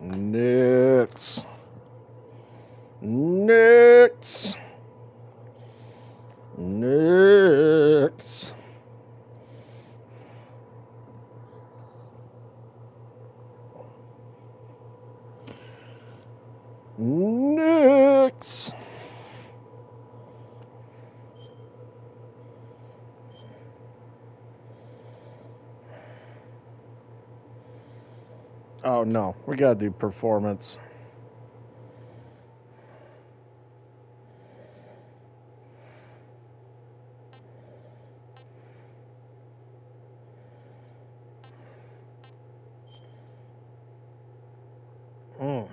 Nix. Nix. Nix. Nix. Oh no, we gotta do performance. Mm.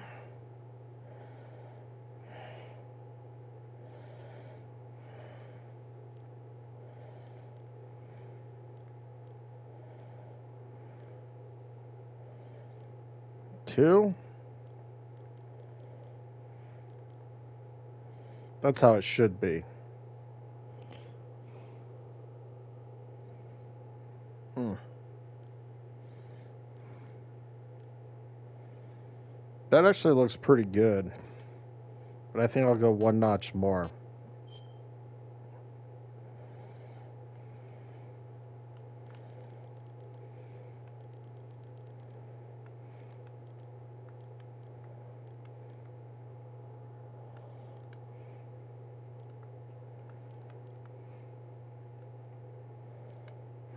Two. That's how it should be. Hmm. That actually looks pretty good. But I think I'll go one notch more.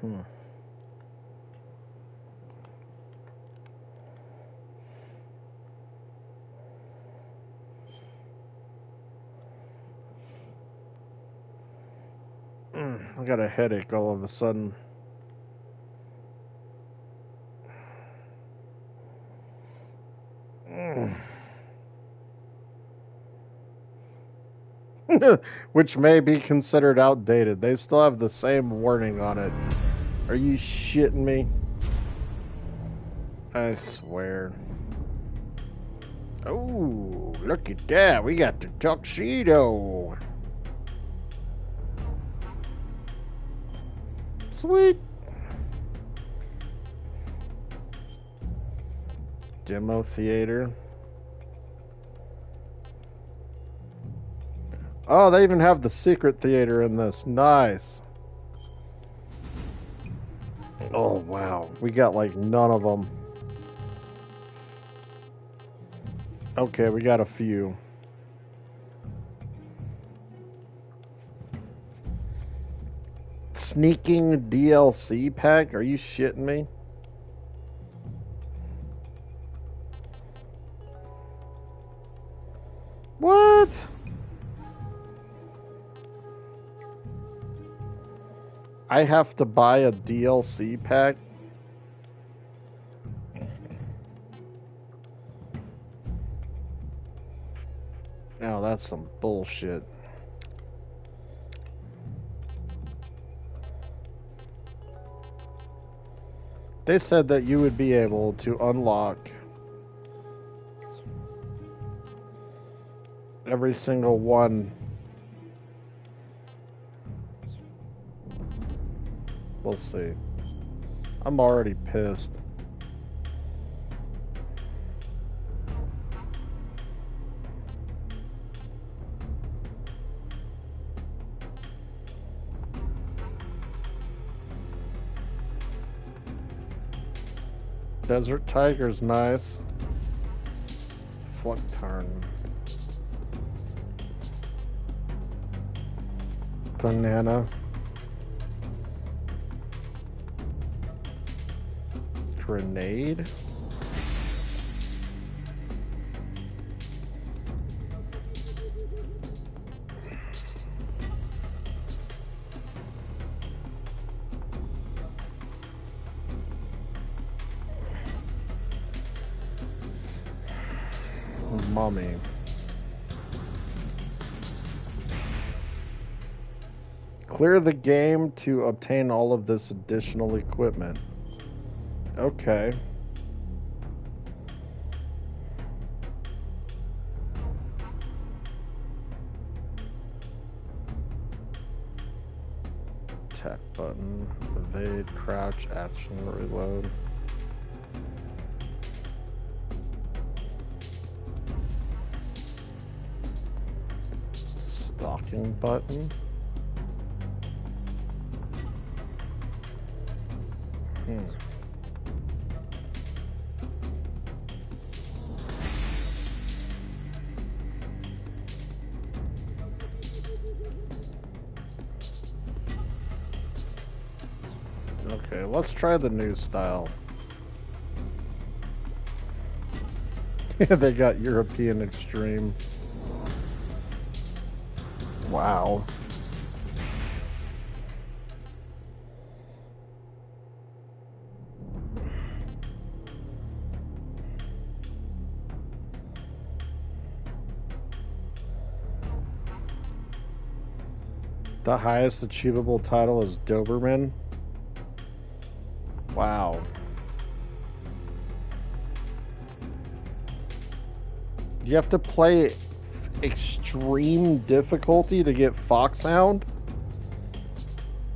Hmm. I got a headache all of a sudden. Which may be considered outdated. They still have the same warning on it. Are you shitting me? I swear. Oh, look at that. We got the tuxedo. Sweet. Demo theater. Oh, they even have the secret theater in this. Nice. Oh, wow. We got like none of them. Okay, we got a few. Sneaking DLC pack? Are you shitting me? What? I have to buy a DLC pack? Oh, that's some bullshit. They said that you would be able to unlock every single one. We'll see. I'm already pissed. Desert Tiger's nice. Fluck turn. Banana. Grenade. Mummy. Clear the game to obtain all of this additional equipment. Okay. Attack button. Evade, crouch, action, reload. Docking button. Okay, let's try the new style. They got European Extreme. Wow. The highest achievable title is Doberman. Wow. You have to play extreme difficulty to get Foxhound?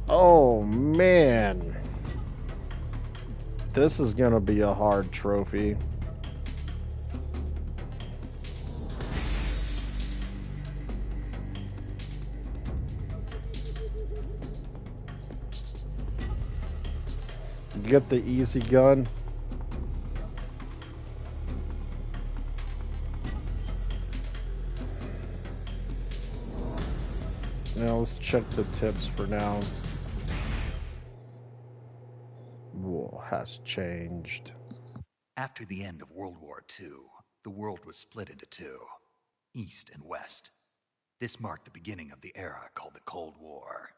Oh, man. This is gonna be a hard trophy. You get the easy gun. Now let's check the tips for now. War has changed. After the end of World War II, the world was split into two, East and West. This marked the beginning of the era called the Cold War.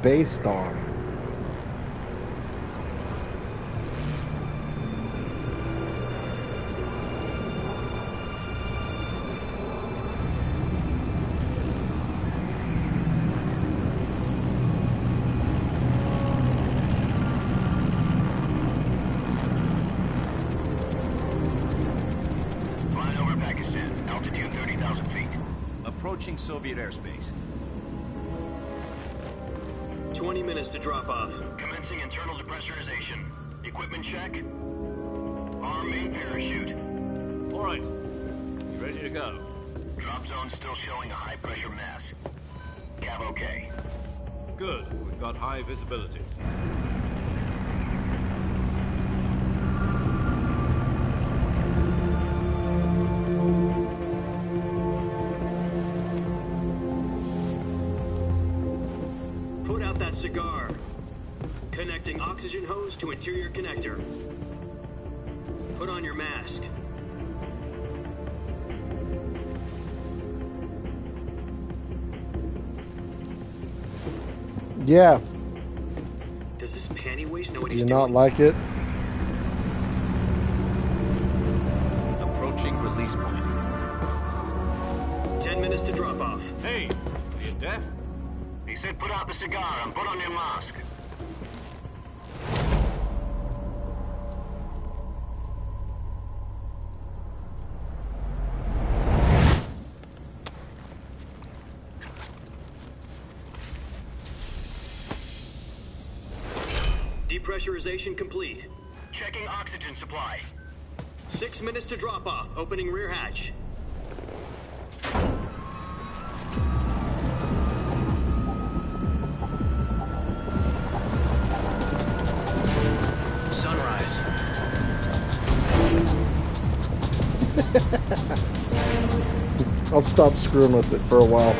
Based on. Flying over Pakistan, altitude 30,000 feet. Approaching Soviet airspace. 20 minutes to drop off. Commencing internal depressurization. Equipment check. Arm main parachute. All right. You ready to go? Drop zone still showing a high pressure mass. Cav okay. Good. We've got high visibility. Put out that cigar. Connecting oxygen hose to interior connector. Put on your mask. Yeah. Does this panty waist know what Do he's you doing? not like it? Approaching release point. 10 minutes to drop off. Hey, are you deaf? He said put out the cigar and put on your mask. Depressurization complete. Checking oxygen supply. 6 minutes to drop off. Opening rear hatch. Sunrise. I'll stop screwing with it for a while.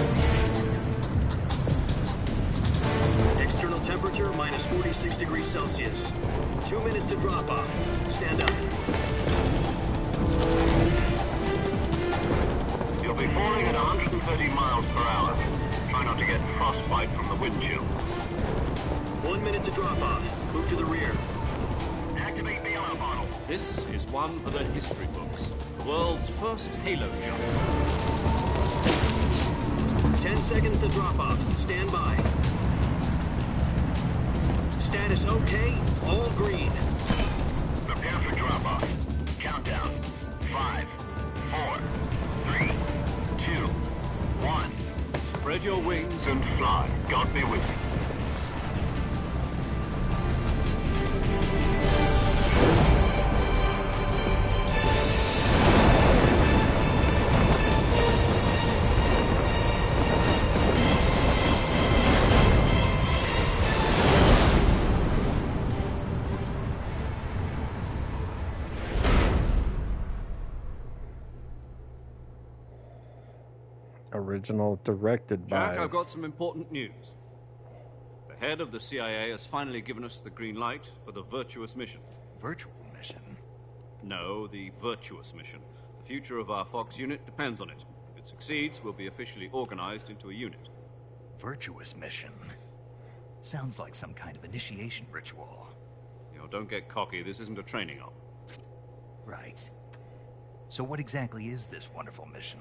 External temperature minus 46 degrees Celsius. 2 minutes to drop off. Stand up. You'll be falling at 130 miles per hour. Try not to get frostbite from the wind chill. 1 minute to drop off. Move to the rear. Activate the oil bottle. This is one for the history books. The world's first halo jump. 10 seconds to drop off. Stand by. Status okay. All green. Prepare for drop-off. Countdown. 5, and fly. God be with you. Original directed by. Jack, I've got some important news. The head of the CIA has finally given us the green light for the Virtuous mission. Virtual mission? No, the Virtuous mission. The future of our Fox unit depends on it. If it succeeds, we'll be officially organized into a unit. Virtuous mission? Sounds like some kind of initiation ritual. You know, don't get cocky. This isn't a training op. Right. So what exactly is this wonderful mission?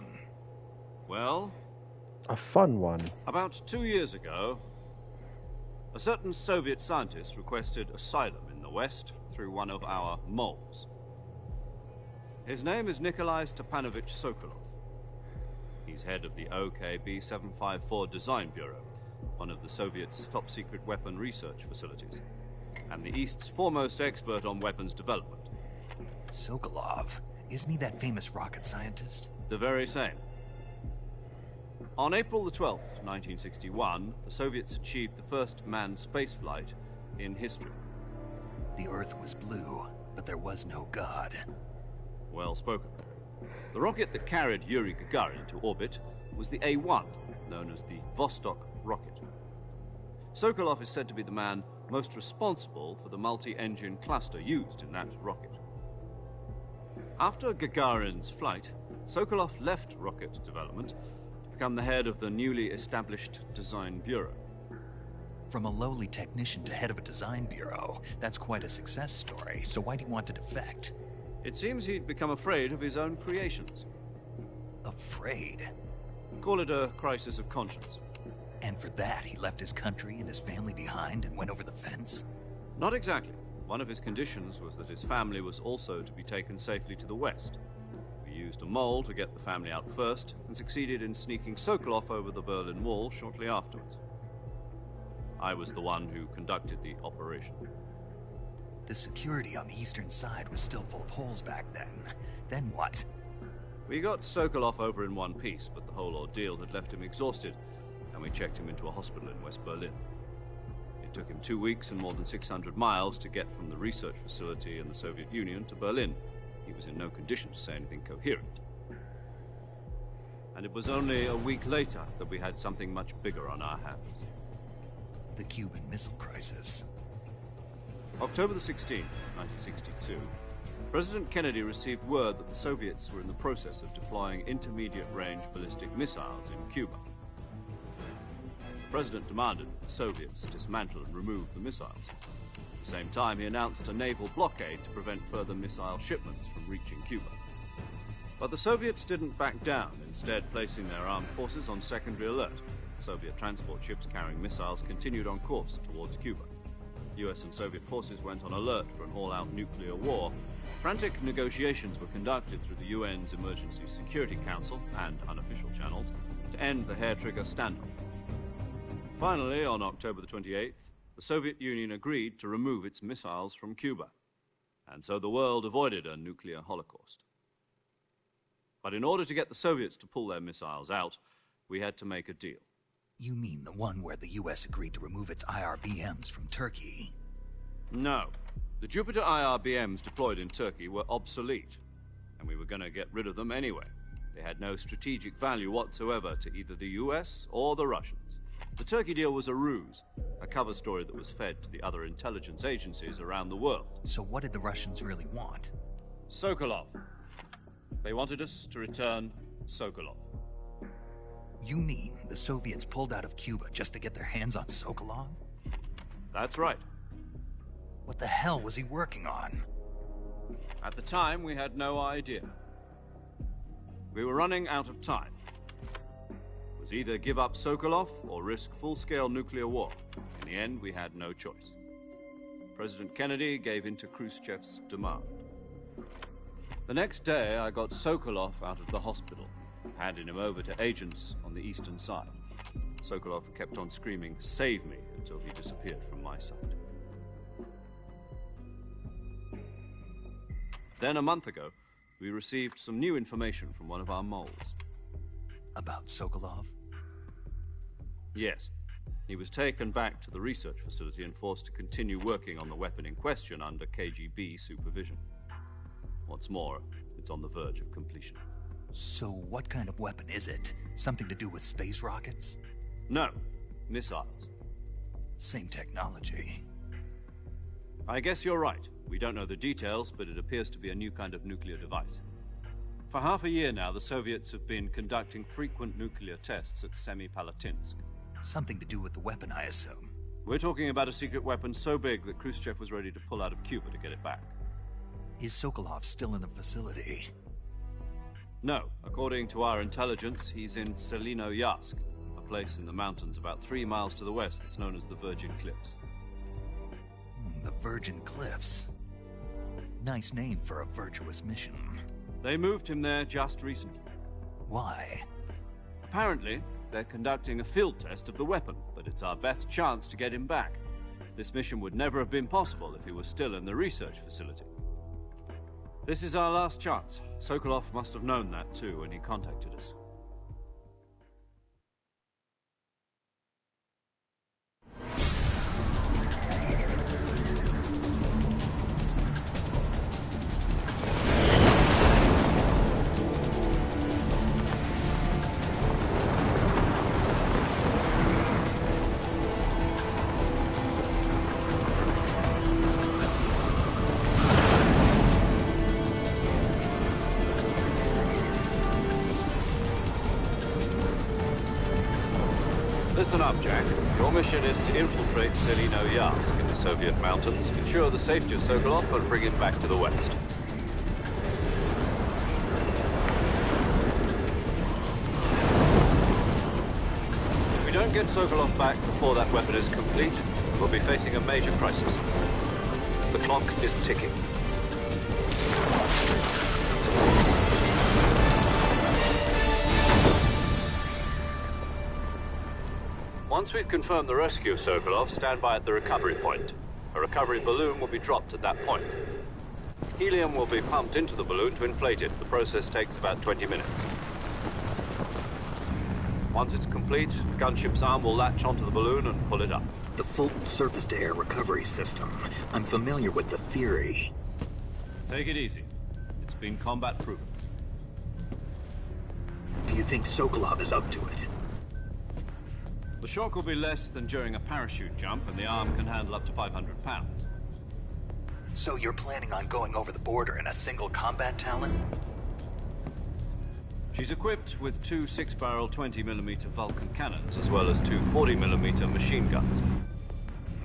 Well, A fun one. about 2 years ago, a certain Soviet scientist requested asylum in the West through one of our moles. His name is Nikolai Stepanovich Sokolov. He's head of the OKB-754 Design Bureau, one of the Soviets' top-secret weapon research facilities, and the East's foremost expert on weapons development. Sokolov? Isn't he that famous rocket scientist? The very same. On April the 12th, 1961, the Soviets achieved the first manned spaceflight in history. The Earth was blue, but there was no God. Well spoken. The rocket that carried Yuri Gagarin to orbit was the A-1, known as the Vostok rocket. Sokolov is said to be the man most responsible for the multi-engine cluster used in that rocket. After Gagarin's flight, Sokolov left rocket development to become the head of the newly established Design Bureau. From a lowly technician to head of a design bureau, that's quite a success story, so why do you want to defect? It seems he'd become afraid of his own creations. Afraid? Call it a crisis of conscience. And for that, he left his country and his family behind and went over the fence? Not exactly. One of his conditions was that his family was also to be taken safely to the West. We used a mole to get the family out first, and succeeded in sneaking Sokolov over the Berlin Wall shortly afterwards. I was the one who conducted the operation. The security on the eastern side was still full of holes back then. Then what? We got Sokolov over in one piece, but the whole ordeal had left him exhausted, and we checked him into a hospital in West Berlin. It took him 2 weeks and more than 600 miles to get from the research facility in the Soviet Union to Berlin. He was in no condition to say anything coherent. And it was only a week later that we had something much bigger on our hands. The Cuban Missile Crisis. October the 16th, 1962, President Kennedy received word that the Soviets were in the process of deploying intermediate-range ballistic missiles in Cuba. The President demanded that the Soviets dismantle and remove the missiles. At the same time, he announced a naval blockade to prevent further missile shipments from reaching Cuba. But the Soviets didn't back down, instead placing their armed forces on secondary alert. Soviet transport ships carrying missiles continued on course towards Cuba. US and Soviet forces went on alert for an all-out nuclear war. Frantic negotiations were conducted through the UN's Emergency Security Council and unofficial channels to end the hair-trigger standoff. Finally, on October the 28th, the Soviet Union agreed to remove its missiles from Cuba, and so the world avoided a nuclear holocaust. But in order to get the Soviets to pull their missiles out, we had to make a deal. You mean the one where the US agreed to remove its IRBMs from Turkey? No. The Jupiter IRBMs deployed in Turkey were obsolete, and we were going to get rid of them anyway. They had no strategic value whatsoever to either the US or the Russians. The Turkey deal was a ruse, a cover story that was fed to the other intelligence agencies around the world. So what did the Russians really want? Sokolov. They wanted us to return Sokolov. You mean the Soviets pulled out of Cuba just to get their hands on Sokolov? That's right. What the hell was he working on? At the time, we had no idea. We were running out of time. It was either give up Sokolov or risk full-scale nuclear war. In the end, we had no choice. President Kennedy gave in to Khrushchev's demand. The next day, I got Sokolov out of the hospital, handing him over to agents on the eastern side. Sokolov kept on screaming, "Save me," until he disappeared from my sight. Then, a month ago, we received some new information from one of our moles. About Sokolov? Yes. He was taken back to the research facility and forced to continue working on the weapon in question under KGB supervision. What's more, it's on the verge of completion. So what kind of weapon is it? Something to do with space rockets? No, missiles. Same technology. I guess you're right. We don't know the details, but it appears to be a new kind of nuclear device. For half a year now, the Soviets have been conducting frequent nuclear tests at Semipalatinsk. Something to do with the weapon, I assume. We're talking about a secret weapon so big that Khrushchev was ready to pull out of Cuba to get it back. Is Sokolov still in the facility? No. According to our intelligence, he's in Selino-Yarsk, a place in the mountains about 3 miles to the west that's known as the Virgin Cliffs. The Virgin Cliffs. Nice name for a virtuous mission. They moved him there just recently. Why? Apparently, they're conducting a field test of the weapon, but it's our best chance to get him back. This mission would never have been possible if he was still in the research facility. This is our last chance. Sokolov must have known that too when he contacted us. Listen up, Jack. Your mission is to infiltrate Selino-Yarsk in the Soviet mountains, ensure the safety of Sokolov, and bring him back to the west. If we don't get Sokolov back before that weapon is complete, we'll be facing a major crisis. The clock is ticking. Once we've confirmed the rescue of Sokolov, stand by at the recovery point. A recovery balloon will be dropped at that point. Helium will be pumped into the balloon to inflate it. The process takes about 20 minutes. Once it's complete, the gunship's arm will latch onto the balloon and pull it up. The Fulton surface-to-air recovery system. I'm familiar with the theory. Take it easy. It's been combat-proven. Do you think Sokolov is up to it? The shock will be less than during a parachute jump, and the arm can handle up to 500 pounds. So you're planning on going over the border in a single combat Talon? She's equipped with 2 6-barrel 20mm Vulcan cannons, as well as 2 40mm machine guns.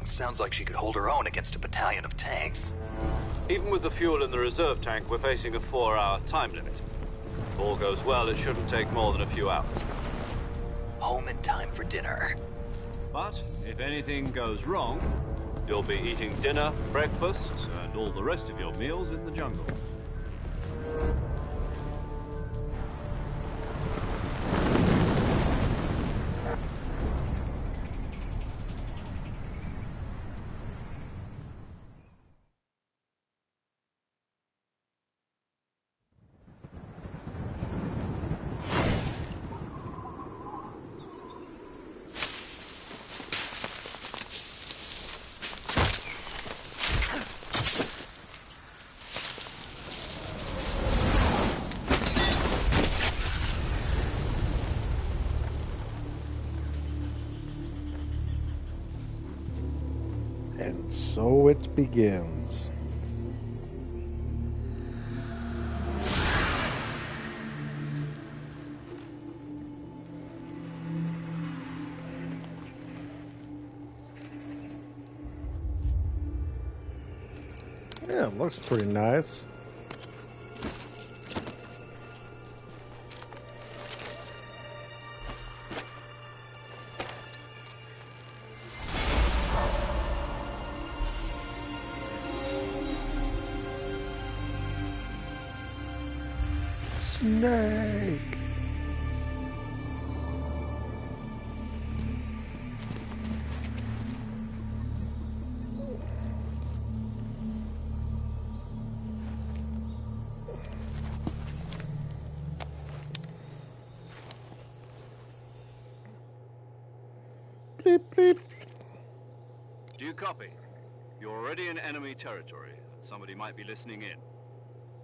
Sounds like she could hold her own against a battalion of tanks. Even with the fuel in the reserve tank, we're facing a 4-hour time limit. If all goes well, it shouldn't take more than a few hours. Home in time for dinner. But if anything goes wrong, you'll be eating dinner, breakfast, and all the rest of your meals in the jungle. And so it begins. Yeah, it looks pretty nice. Snake. bleep, bleep. Do you copy? You're already in enemy territory, and somebody might be listening in.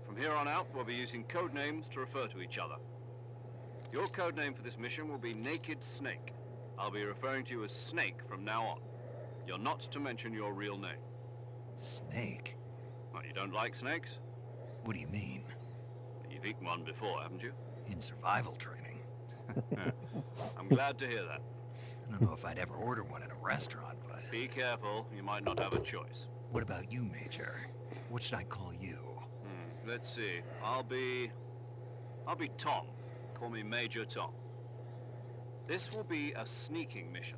From here on out, we'll be using code names to refer to each other. Your code name for this mission will be Naked Snake. I'll be referring to you as Snake from now on. You're not to mention your real name. Snake? Well, you don't like snakes? What do you mean? You've eaten one before, haven't you? In survival training? I'm glad to hear that. I don't know if I'd ever order one in a restaurant, but... Be careful, you might not have a choice. What about you, Major? What should I call you? Let's see. I'll be Tom. Call me Major Tom. This will be a sneaking mission.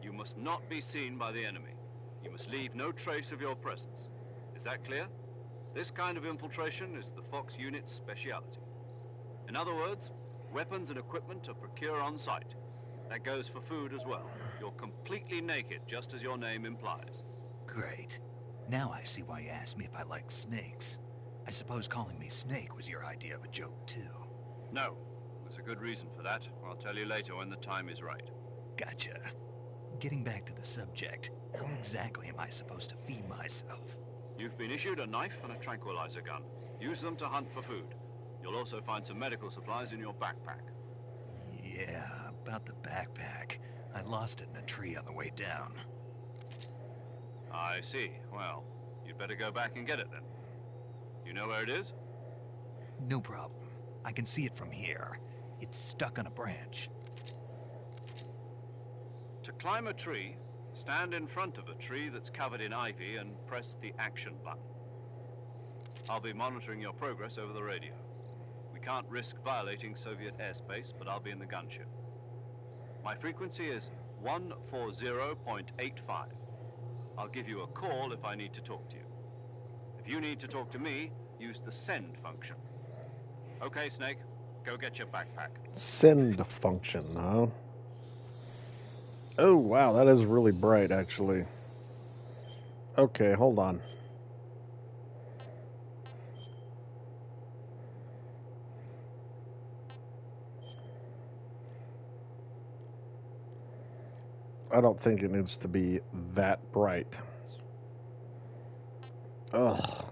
You must not be seen by the enemy. You must leave no trace of your presence. Is that clear? This kind of infiltration is the Fox unit's speciality. In other words, weapons and equipment are procured on site. That goes for food as well. You're completely naked, just as your name implies. Great. Now I see why you asked me if I like snakes. I suppose calling me Snake was your idea of a joke, too. No. There's a good reason for that. I'll tell you later when the time is right. Gotcha. Getting back to the subject, how exactly am I supposed to feed myself? You've been issued a knife and a tranquilizer gun. Use them to hunt for food. You'll also find some medical supplies in your backpack. Yeah, about the backpack. I lost it in a tree on the way down. I see. Well, you'd better go back and get it then. You know where it is? No problem. I can see it from here. It's stuck on a branch. To climb a tree, stand in front of a tree that's covered in ivy and press the action button. I'll be monitoring your progress over the radio. We can't risk violating Soviet airspace, but I'll be in the gunship. My frequency is 140.85. I'll give you a call if I need to talk to you. If you need to talk to me, use the send function. Okay, Snake, go get your backpack. Send function, huh? Oh, wow, that is really bright, actually. Okay, hold on. I don't think it needs to be that bright. Ugh.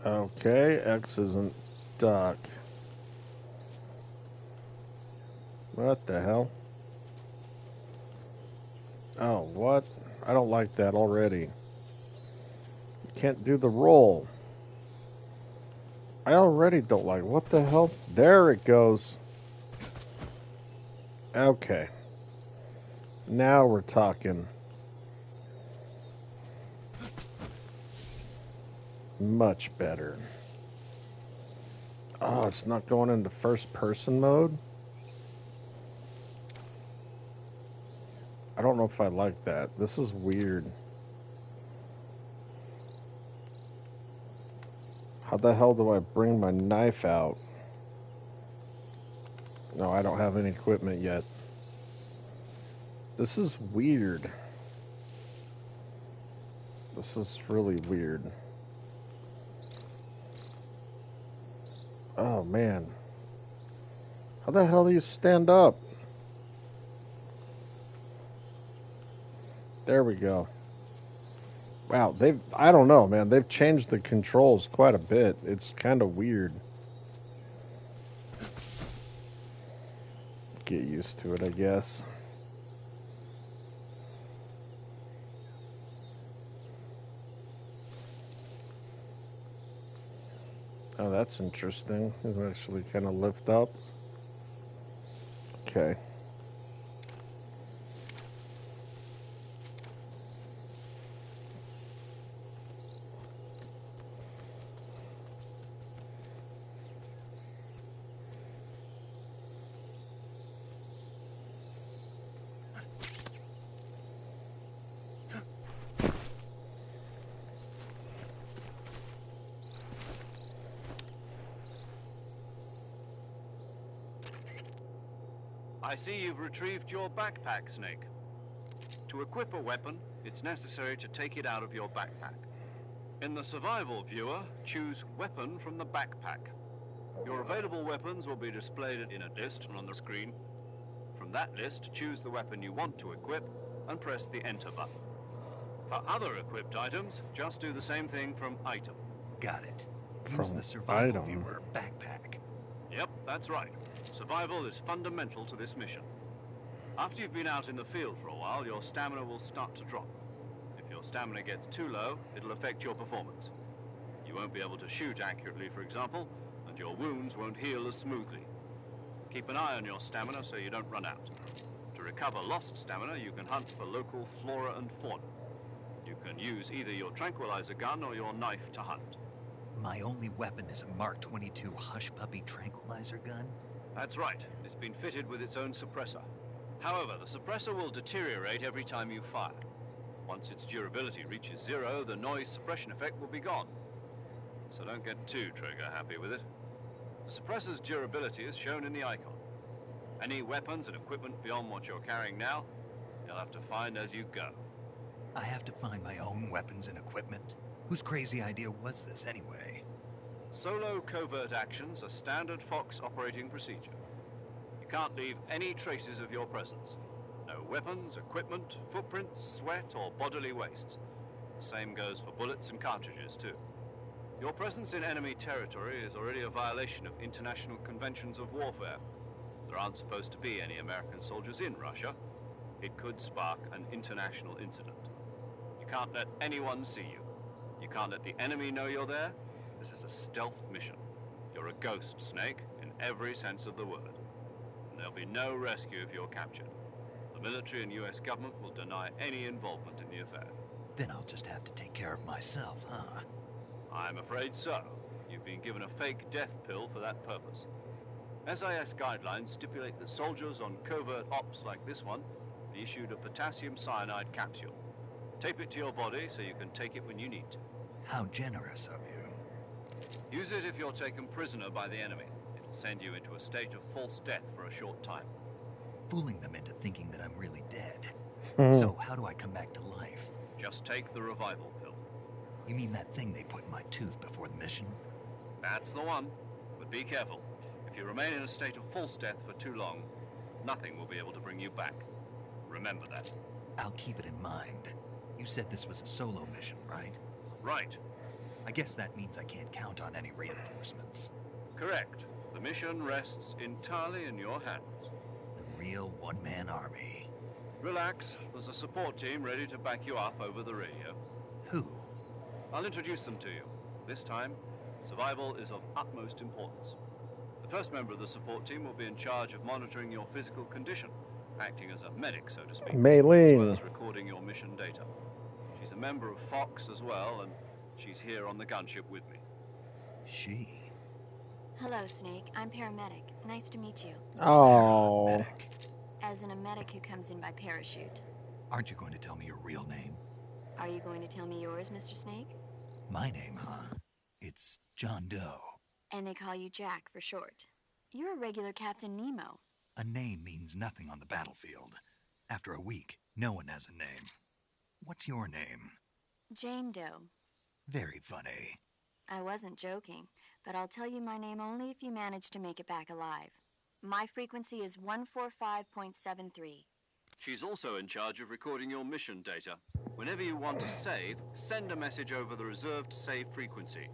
Okay, X isn't duck. What the hell? Oh, what? I don't like that already. You can't do the roll. I already don't like it. What the hell? There it goes. Okay. Now we're talking. Much better. Oh, it's not going into first person mode? I don't know if I like that. This is weird. How the hell do I bring my knife out? No, I don't have any equipment yet. This is weird. This is really weird. Oh, man. How the hell do you stand up? There we go. Wow, I don't know, man. They've changed the controls quite a bit. It's kind of weird. Get used to it, I guess. Oh, that's interesting. It'll actually kind of lift up. Okay. I see you've retrieved your backpack, Snake. To equip a weapon, it's necessary to take it out of your backpack. In the survival viewer, choose Weapon from the backpack. Your available weapons will be displayed in a list on the screen. From that list, choose the weapon you want to equip and press the Enter button. For other equipped items, just do the same thing from Item. Got it. Use From the survival item. viewer backpack. Yep, that's right. Survival is fundamental to this mission. After you've been out in the field for a while, your stamina will start to drop. If your stamina gets too low, it'll affect your performance. You won't be able to shoot accurately, for example, and your wounds won't heal as smoothly. Keep an eye on your stamina so you don't run out. To recover lost stamina, you can hunt for local flora and fauna. You can use either your tranquilizer gun or your knife to hunt. My only weapon is a Mark 22 Hush Puppy tranquilizer gun? That's right. It's been fitted with its own suppressor. However, the suppressor will deteriorate every time you fire. Once its durability reaches 0, the noise suppression effect will be gone. So don't get too trigger happy with it. The suppressor's durability is shown in the icon. Any weapons and equipment beyond what you're carrying now, you'll have to find as you go. I have to find my own weapons and equipment? Whose crazy idea was this anyway? Solo covert actions are standard Fox operating procedure. You can't leave any traces of your presence. No weapons, equipment, footprints, sweat, or bodily wastes. The same goes for bullets and cartridges, too. Your presence in enemy territory is already a violation of international conventions of warfare. There aren't supposed to be any American soldiers in Russia. It could spark an international incident. You can't let anyone see you. You can't let the enemy know you're there. This is a stealth mission. You're a ghost, Snake, in every sense of the word. And there'll be no rescue if you're captured. The military and US government will deny any involvement in the affair. Then I'll just have to take care of myself, huh? I'm afraid so. You've been given a fake death pill for that purpose. SIS guidelines stipulate that soldiers on covert ops like this one be issued a potassium cyanide capsule. Tape it to your body so you can take it when you need to. How generous of you. Use it if you're taken prisoner by the enemy. It'll send you into a state of false death for a short time. Fooling them into thinking that I'm really dead. Hmm. So how do I come back to life? Just take the revival pill. You mean that thing they put in my tooth before the mission? That's the one. But be careful. If you remain in a state of false death for too long, nothing will be able to bring you back. Remember that. I'll keep it in mind. You said this was a solo mission, right? Right. I guess that means I can't count on any reinforcements. Correct. The mission rests entirely in your hands. The real one-man army. Relax. There's a support team ready to back you up over the radio. Who? I'll introduce them to you. This time, survival is of utmost importance. The first member of the support team will be in charge of monitoring your physical condition, acting as a medic, so to speak, as well Maylene. as recording your mission data. She's a member of Fox as well, and she's here on the gunship with me. She. Hello, Snake. I'm paramedic. Nice to meet you. Oh. Medic. As in a medic who comes in by parachute. Aren't you going to tell me your real name? Are you going to tell me yours, Mr. Snake? My name, huh? It's John Doe. And they call you Jack for short. You're a regular Captain Nemo. A name means nothing on the battlefield. After a week, no one has a name. What's your name? Jane Doe. Very funny. I wasn't joking, but I'll tell you my name only if you manage to make it back alive. My frequency is 145.73. She's also in charge of recording your mission data. Whenever you want to save, send a message over the reserved save frequency,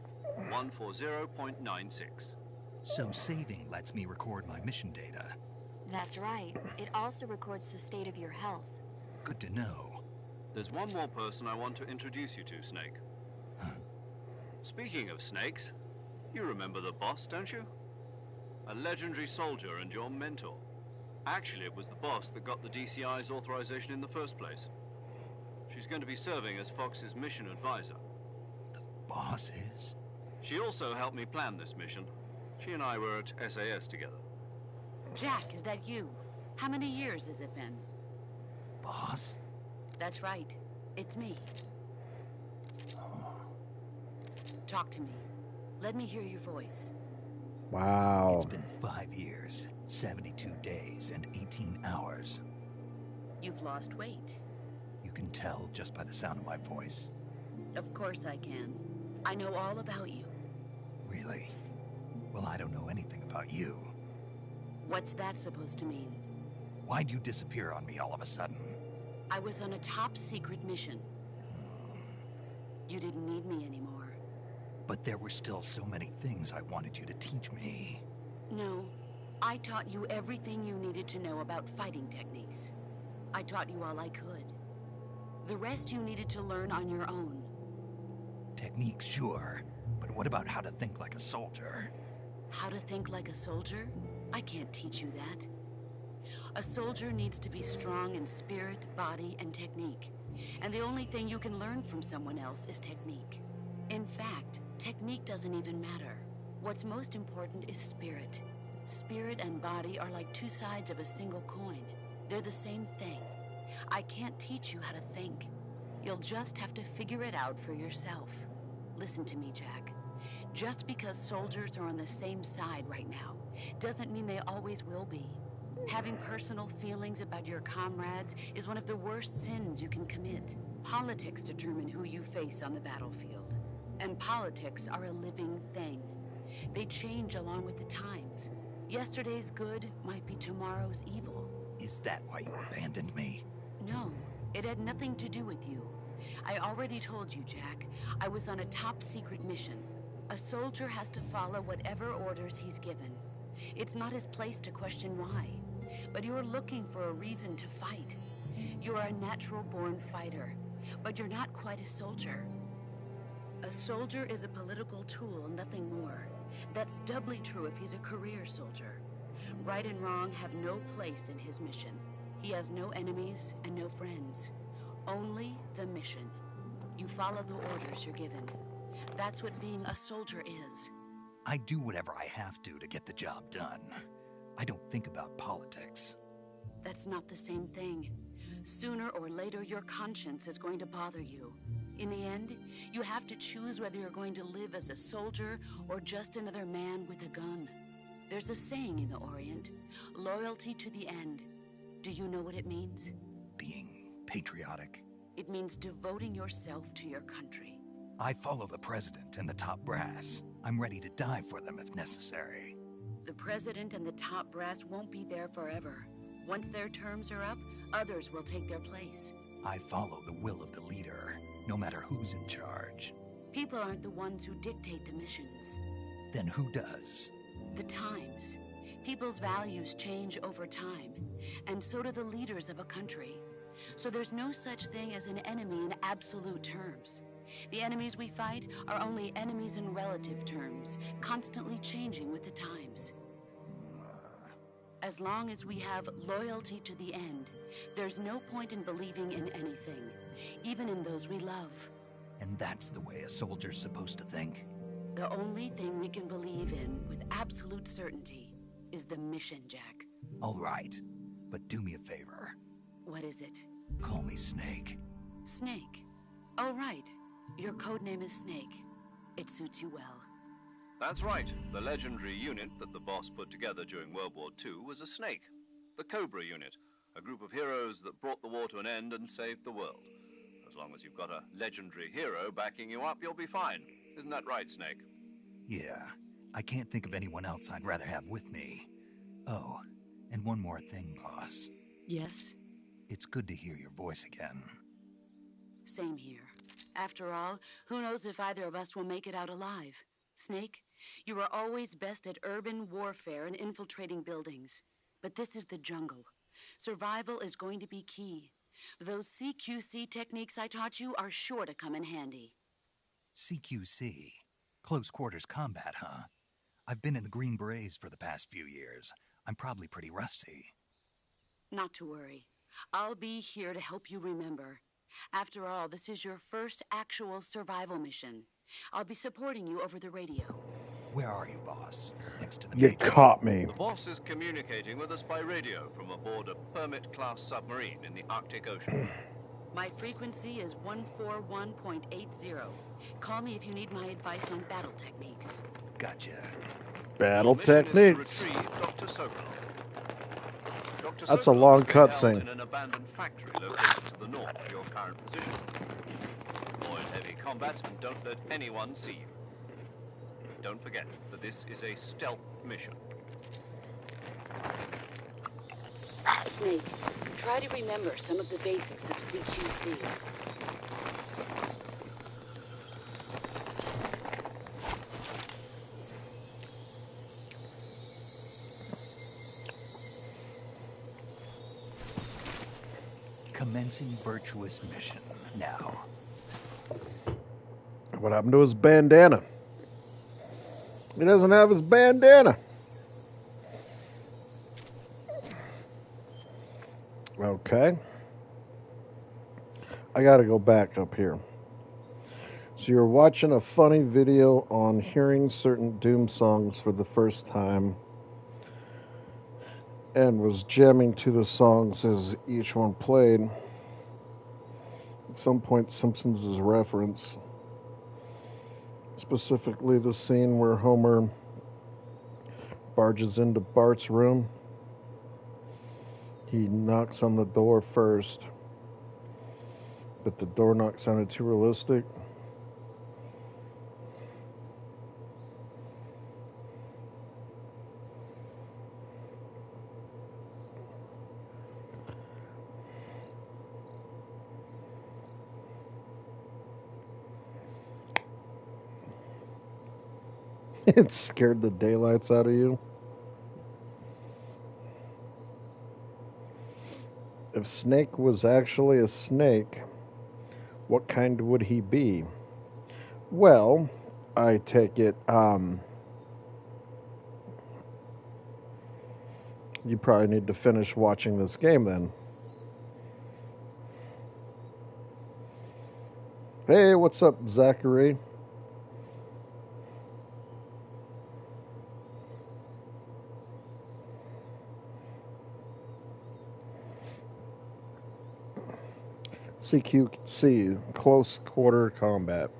140.96. So saving lets me record my mission data. That's right. It also records the state of your health. Good to know. There's one more person I want to introduce you to, Snake. Huh? Speaking of snakes, you remember the boss, don't you? A legendary soldier and your mentor. Actually, it was the boss that got the DCI's authorization in the first place. She's going to be serving as Fox's mission advisor. The boss is? She also helped me plan this mission. She and I were at SAS together. Jack, is that you? How many years has it been? Boss? That's right. It's me. Oh. Talk to me. Let me hear your voice. Wow. It's been 5 years, 72 days, and 18 hours. You've lost weight. You can tell just by the sound of my voice. Of course I can. I know all about you. Really? Well, I don't know anything about you. What's that supposed to mean? Why'd you disappear on me all of a sudden? I was on a top-secret mission. You didn't need me anymore. But there were still so many things I wanted you to teach me. No, I taught you everything you needed to know about fighting techniques. I taught you all I could. The rest you needed to learn on your own. Techniques, sure. But what about how to think like a soldier? How to think like a soldier? I can't teach you that. A soldier needs to be strong in spirit, body, and technique. And the only thing you can learn from someone else is technique. In fact, technique doesn't even matter. What's most important is spirit. Spirit and body are like two sides of a single coin. They're the same thing. I can't teach you how to think. You'll just have to figure it out for yourself. Listen to me, Jack. Just because soldiers are on the same side right now doesn't mean they always will be. Having personal feelings about your comrades is one of the worst sins you can commit. Politics determine who you face on the battlefield. And politics are a living thing. They change along with the times. Yesterday's good might be tomorrow's evil. Is that why you abandoned me? No, it had nothing to do with you. I already told you, Jack. I was on a top-secret mission. A soldier has to follow whatever orders he's given. It's not his place to question why. But you're looking for a reason to fight. You're a natural-born fighter, but you're not quite a soldier. A soldier is a political tool, nothing more. That's doubly true if he's a career soldier. Right and wrong have no place in his mission. He has no enemies and no friends. Only the mission. You follow the orders you're given. That's what being a soldier is. I do whatever I have to get the job done. I don't think about politics. That's not the same thing. Sooner or later, your conscience is going to bother you. In the end, you have to choose whether you're going to live as a soldier or just another man with a gun. There's a saying in the Orient, loyalty to the end. Do you know what it means? Being patriotic. It means devoting yourself to your country. I follow the president and the top brass. I'm ready to die for them if necessary. The president and the top brass won't be there forever. Once their terms are up, others will take their place. I follow the will of the leader, no matter who's in charge. People aren't the ones who dictate the missions. Then who does? The times. People's values change over time, and so do the leaders of a country. So there's no such thing as an enemy in absolute terms. The enemies we fight are only enemies in relative terms, constantly changing with the times. As long as we have loyalty to the end, there's no point in believing in anything, even in those we love. And that's the way a soldier's supposed to think? The only thing we can believe in with absolute certainty is the mission, Jack. All right, but do me a favor. What is it? Call me Snake. Snake. Oh, right. Your codename is Snake. It suits you well. That's right. The legendary unit that the boss put together during World War II was a snake. The Cobra unit, a group of heroes that brought the war to an end and saved the world. As long as you've got a legendary hero backing you up, you'll be fine. Isn't that right, Snake? Yeah, I can't think of anyone else I'd rather have with me. Oh, and one more thing, boss. Yes? It's good to hear your voice again. Same here. After all, who knows if either of us will make it out alive? Snake, you are always best at urban warfare and infiltrating buildings. But this is the jungle. Survival is going to be key. Those CQC techniques I taught you are sure to come in handy. CQC? Close quarters combat, huh? I've been in the Green Berets for the past few years. I'm probably pretty rusty. Not to worry. I'll be here to help you remember. After all, this is your first actual survival mission. I'll be supporting you over the radio. Where are you, boss? Next to the You major? caught me. The boss is communicating with us by radio from aboard a Permit-class submarine in the Arctic Ocean. My frequency is 141.80. Call me if you need my advice on battle techniques. Gotcha. Battle Your mission techniques. is to retrieve Dr. Sokolov. Dr. That's a Sokolov long is being held cutscene. in an abandoned factory located to the north of your current position. Avoid heavy combat and don't let anyone see you. Don't forget that this is a stealth mission. Snake, try to remember some of the basics of CQC. Commencing virtuous mission now. What happened to his bandana? He doesn't have his bandana. Okay. I gotta go back up here. So you're watching a funny video on hearing certain Doom songs for the first time and was jamming to the songs as each one played. At some point, Simpsons is referenced. Specifically the scene where Homer barges into Bart's room. He knocks on the door first, but the door knock sounded too realistic. It scared the daylights out of you. If Snake was actually a snake, what kind would he be? Well, I take it, you probably need to finish watching this game then. Hey, what's up, Zachary? CQC, close quarter combat.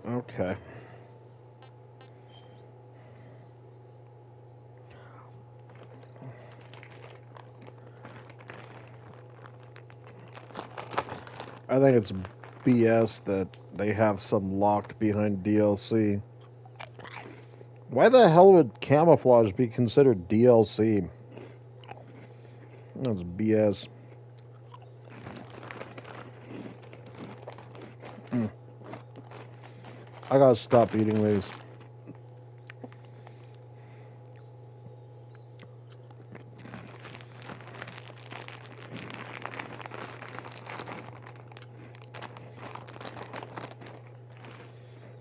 Okay. I think it's BS that they have some locked behind DLC. Why the hell would camouflage be considered DLC? That's BS. I gotta stop eating these.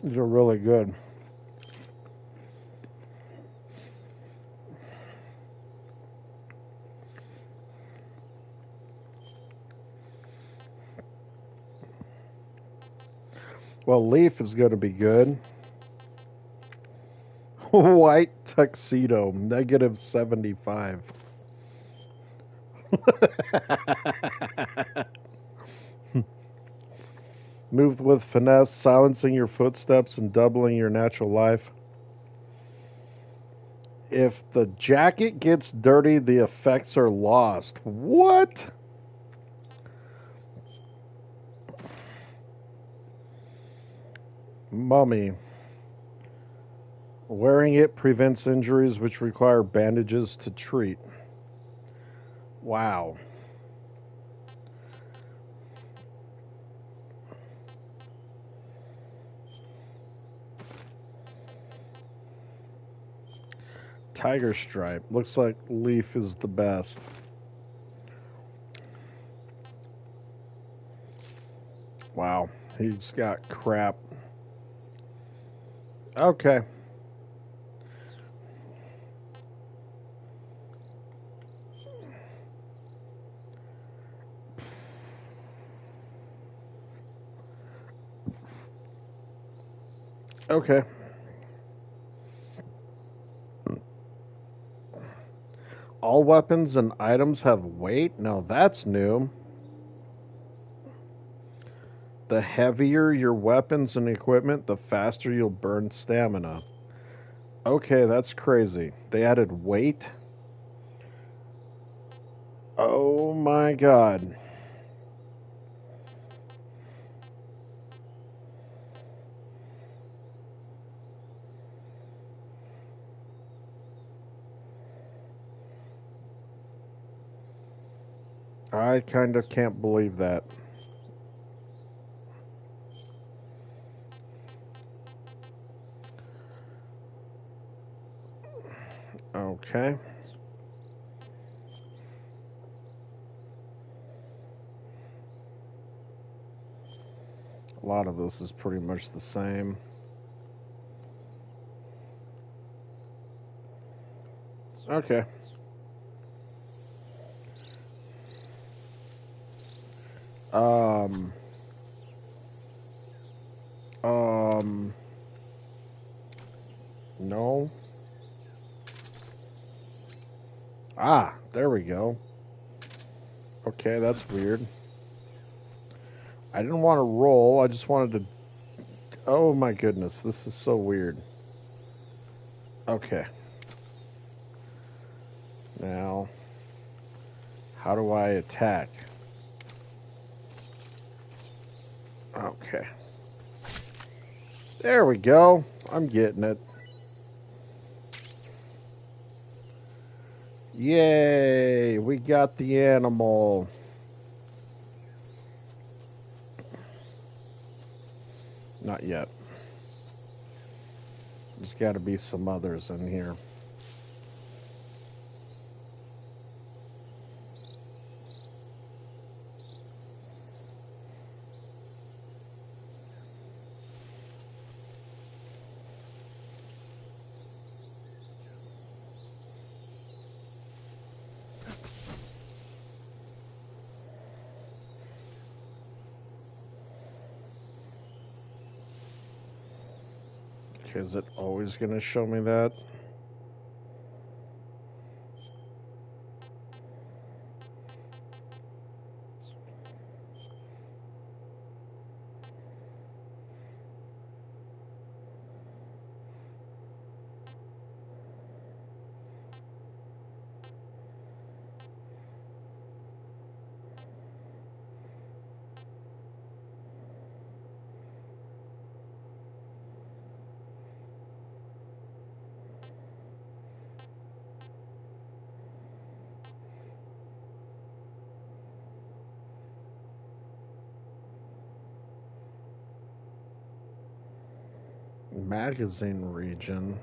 These are really good. Well, Leaf is going to be good. White tuxedo, -75. Move with finesse, silencing your footsteps and doubling your natural life. If the jacket gets dirty, the effects are lost. What? Mummy. Wearing it prevents injuries which require bandages to treat. Wow. Tiger Stripe. Looks like Leaf is the best. Wow. He's got crap. Okay. Okay. All weapons and items have weight? No, that's new. The heavier your weapons and equipment, the faster you'll burn stamina. Okay, that's crazy. They added weight? Oh my god. I kind of can't believe that. Okay. A lot of this is pretty much the same. Okay. Um. No. Ah, there we go. Okay, that's weird. I didn't want to roll. I just wanted to... Oh my goodness, this is so weird. Okay. Now, how do I attack? Okay. There we go. I'm getting it. Yay, we got the animal. Not yet. There's got to be some others in here. Okay, is it always going to show me that? Magazine region.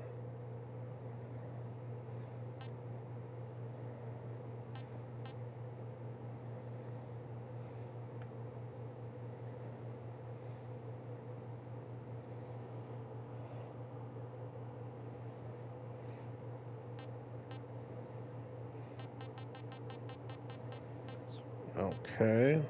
Okay.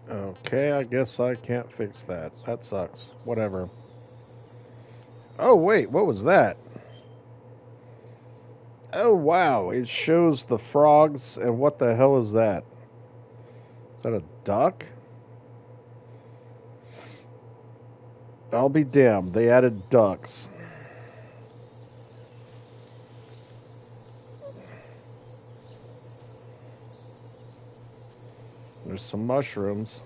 Okay, I guess I can't fix that. That sucks. Whatever. Oh, wait, what was that? Oh, wow, it shows the frogs, and what the hell is that? Is that a duck? I'll be damned, they added ducks. There's some mushrooms.